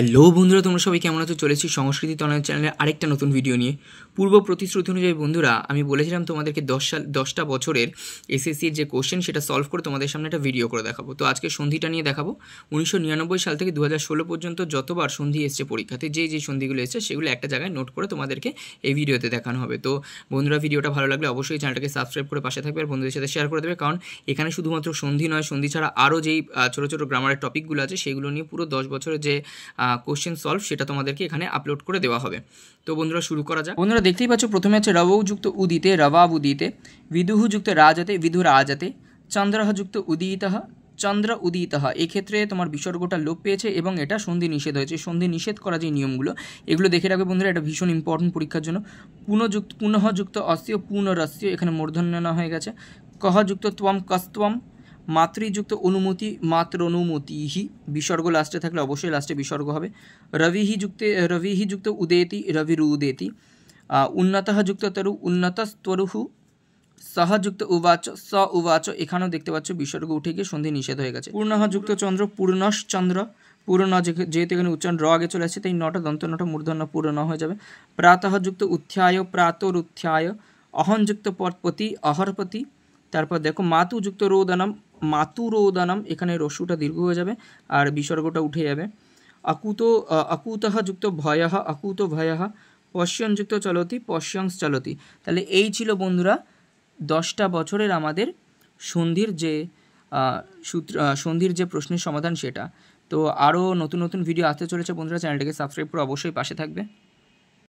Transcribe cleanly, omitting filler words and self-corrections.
Hello বন্ধুরা, তোমরা সবাই কেমন আছো? চলেছি সংস্কৃতি অনলাইন চ্যানেলের আরেকটা নতুন ভিডিও নিয়ে। পূর্ব প্রতিশ্রুতি অনুযায়ী বন্ধুরা, আমি বলেছিলাম তোমাদেরকে 10টা বছরের এসএসসির যে কোশ্চেন সেটা সলভ করে তোমাদের সামনে একটা ভিডিও করে দেখাবো। তো আজকে সন্ধিটা নিয়ে দেখাবো। 1999 সাল থেকে 2016 পর্যন্ত যতবার সন্ধি এসছে পরীক্ষাতে, যে সন্ধিগুলো এসছে সেগুলো একটা জায়গায় নোট করে তোমাদেরকে এই ভিডিওতে দেখানো হবে। তো বন্ধুরা, ভিডিওটা ভালো লাগলে অবশ্যই চ্যানেলটাকে সাবস্ক্রাইব করে পাশে থাকবে আর বন্ধুদের সাথে শেয়ার করে দেবে, কারণ এখানে শুধুমাত্র সন্ধি নয়, সন্ধি ছাড়া আরও যেই ছোটো ছোটো গ্রামারের টপিকগুলো আছে সেগুলো নিয়ে পুরো 10 বছরের যে কোশ্চেন সলভ সেটা তোমাদেরকে এখানে আপলোড করে দেওয়া হবে। তো বন্ধুরা, শুরু করা যাক। বন্ধুরা, দেখতেই পাচ্ছ প্রথমে আছে রবৌ যুক্ত উদিতে রবাব উদিতে, বিদুহু যুক্ত রাজতে বিধু রাজতে, চন্দ্রহ যুক্ত উদিতঃ চন্দ্র উদিতঃ। এক্ষেত্রে তোমার বিসর্গটা লোপ পেয়েছে এবং এটা সন্ধি নিষেধ হয়েছে। সন্ধি নিষেধ করা যে নিয়মগুলো এগুলো দেখে রাখবে বন্ধুরা, এটা ভীষণ ইম্পর্টেন্ট পরীক্ষার জন্য। পুনঃ যুক্ত অস্য পুনরস্য, এখানে মূর্ধন্য না হয়ে গেছে। কহ যুক্ত ত্বম কস্ত্বম, মাতৃযুক্ত অনুমতি মাত্র অনুমতিহি, বিসর্গ লাস্টে থাকলে অবশ্যই লাস্টে বিসর্গ হবে। রবিহি যুক্ত উদেতি রবিরুদেতি, উন্নতঃ যুক্ত তরু উন্নতস্তরুহু, সহযুক্ত উবাচ স উবাচ, এখানেও দেখতে পাচ্ছ বিসর্গ উঠে গিয়ে সন্ধি নিষেধ হয়ে গেছে। পূর্ণঃ যুক্ত চন্দ্র পূর্ণশ্চন্দ্র, পূর্ণ যেহেতু এখানে উচ্চারণ র আগে চলে আসছে তাই নটা দন্ত নটা মূর্ধন্য পূর্ণ হয়ে যাবে। প্রাতঃ যুক্ত উত্থায় প্রাতরুত্থায়, অহং যুক্ত পরপতি অহরপতি। তারপর দেখো মাতু যুক্ত রোদনম মাতুরোদনম, এখানে রস্যুটা দীর্ঘ হয়ে যাবে আর বিসর্গটা উঠে যাবে। অকুতঃ যুক্ত ভয়ঃ অকুত ভয়ঃ, পশ্যং যুক্ত চলতি পশ্যংস চলতি। তাহলে এই ছিল বন্ধুরা 10টা বছরের আমাদের সন্ধির যে প্রশ্নের সমাধান সেটা। তো আরও নতুন নতুন ভিডিও আসতে চলেছে বন্ধুরা, চ্যানেলটাকে সাবস্ক্রাইব করে অবশ্যই পাশে থাকবে।